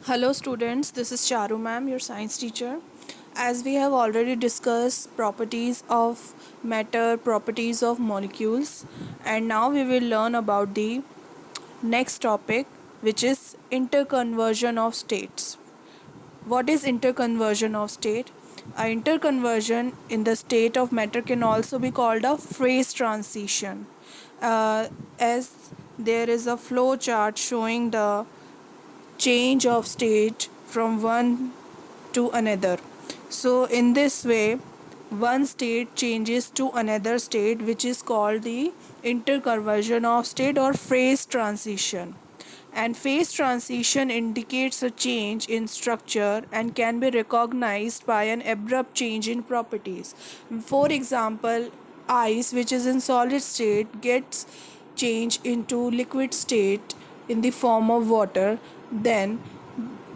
Hello students, this is Charu ma'am, your science teacher. As we have already discussed properties of matter, properties of molecules, and now we will learn about the next topic, which is interconversion of states. What is interconversion of state? A interconversion in the state of matter can also be called a phase transition. As there is a flow chart showing the change of state from one to another. So, in this way, one state changes to another state, which is called the interconversion of state or phase transition. And phase transition indicates a change in structure and can be recognized by an abrupt change in properties. For example, ice, which is in solid state, gets changed into liquid state in the form of water. Then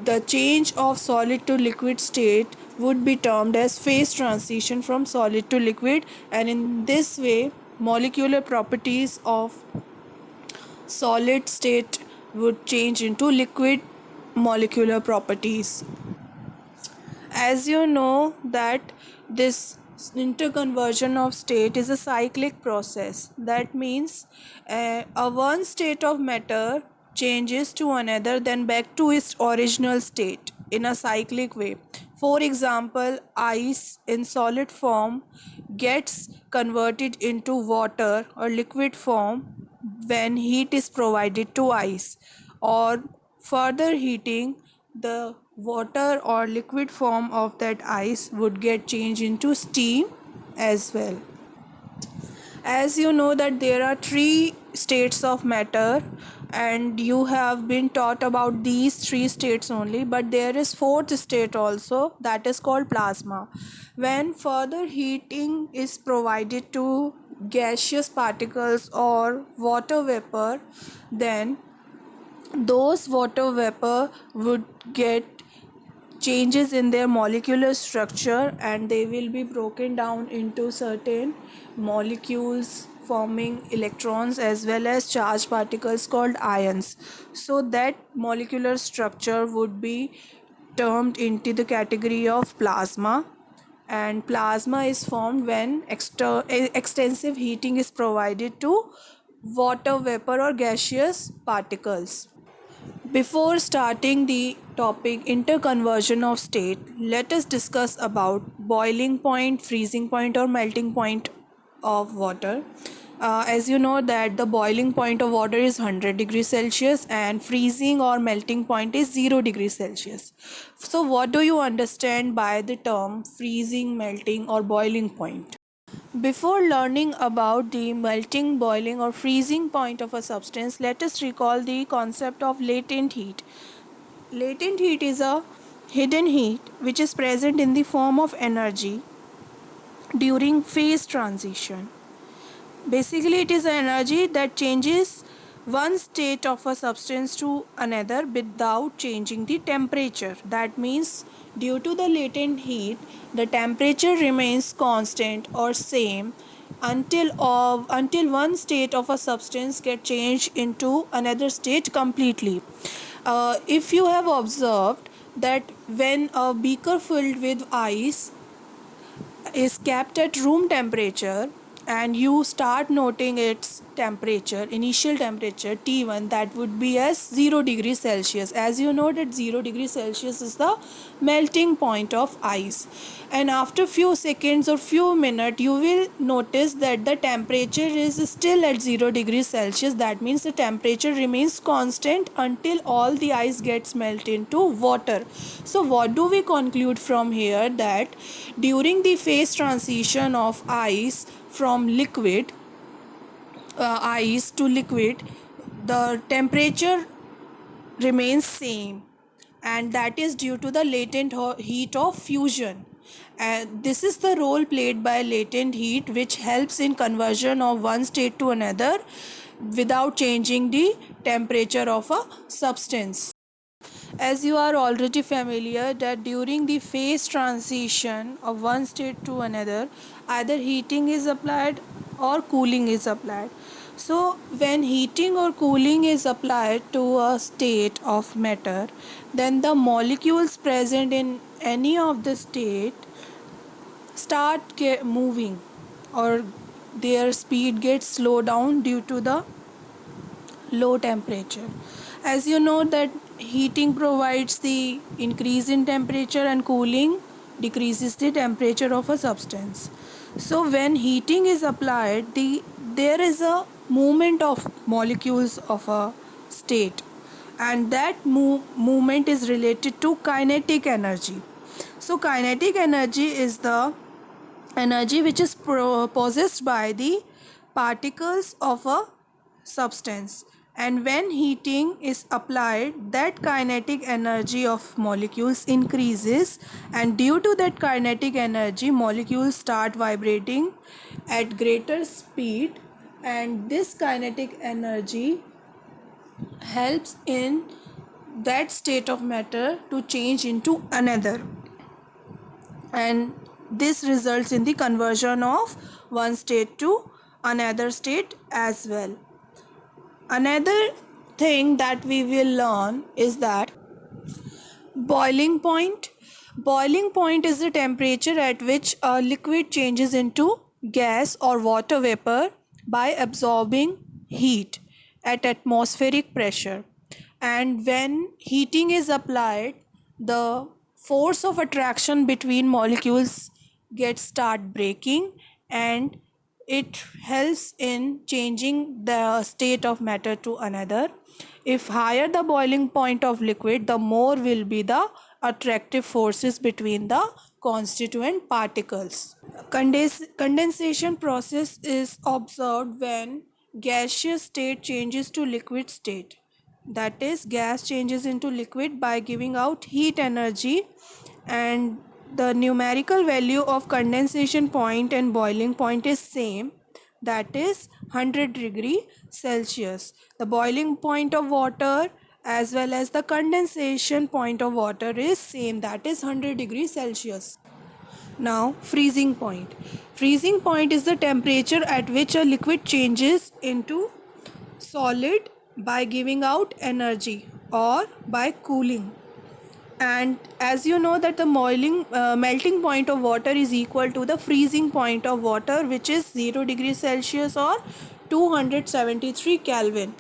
the change of solid to liquid state would be termed as phase transition from solid to liquid, and in this way molecular properties of solid state would change into liquid molecular properties. As you know that this interconversion of state is a cyclic process. That means a one state of matter changes to another, then back to its original state in a cyclic way. For example, ice in solid form gets converted into water or liquid form when heat is provided to ice, or further heating, the water or liquid form of that ice would get changed into steam as well. As you know that there are three states of matter, and you have been taught about these three states only, but there is fourth state also, that is called plasma. When further heating is provided to gaseous particles or water vapor, then those water vapor would get changes in their molecular structure, and they will be broken down into certain molecules forming electrons as well as charged particles called ions. So that molecular structure would be termed into the category of plasma, and plasma is formed when extensive heating is provided to water vapor or gaseous particles. Before starting the topic interconversion of state, let us discuss about boiling point, freezing point or melting point of water. As you know that the boiling point of water is 100 degrees Celsius and freezing or melting point is 0 degrees Celsius. So what do you understand by the term freezing, melting or boiling point? Before learning about the melting, boiling, or freezing point of a substance, let us recall the concept of latent heat. Latent heat is a hidden heat which is present in the form of energy during phase transition. Basically, it is energy that changes one state of a substance to another without changing the temperature. That means, due to the latent heat, the temperature remains constant or same until one state of a substance get changed into another state completely. If you have observed that when a beaker filled with ice is kept at room temperature and you start noting its temperature, initial temperature T1, that would be as 0 degrees Celsius. As you know that 0 degrees Celsius is the melting point of ice, and after few seconds or few minutes you will notice that the temperature is still at 0 degrees Celsius. That means the temperature remains constant until all the ice gets melted into water. So what do we conclude from here? That during the phase transition of ice from ice to liquid, the temperature remains same, and that is due to the latent heat of fusion. And this is the role played by latent heat, which helps in conversion of one state to another without changing the temperature of a substance. As you are already familiar that during the phase transition of one state to another, either heating is applied or cooling is applied. So when heating or cooling is applied to a state of matter, then the molecules present in any of the state start moving, or their speed gets slowed down due to the low temperature. As you know that heating provides the increase in temperature and cooling decreases the temperature of a substance. So when heating is applied, there is a movement of molecules of a state, and that movement is related to kinetic energy. So kinetic energy is the energy which is possessed by the particles of a substance, and when heating is applied, that kinetic energy of molecules increases, and due to that kinetic energy molecules start vibrating at greater speed, and this kinetic energy helps in that state of matter to change into another, and this results in the conversion of one state to another state as well. Another thing that we will learn is that boiling point. Boiling point is the temperature at which a liquid changes into gas or water vapor by absorbing heat at atmospheric pressure. And when heating is applied, the force of attraction between molecules gets start breaking, and it helps in changing the state of matter to another. If higher the boiling point of liquid, the more will be the attractive forces between the constituent particles. Condensation process is observed when gaseous state changes to liquid state. That is, gas changes into liquid by giving out heat energy, and the numerical value of condensation point and boiling point is same, that is 100 °C. The boiling point of water as well as the condensation point of water is same, that is 100 °C. Now, freezing point. Freezing point is the temperature at which a liquid changes into solid by giving out energy or by cooling. And as you know that the melting point of water is equal to the freezing point of water, which is 0 °C or 273 Kelvin.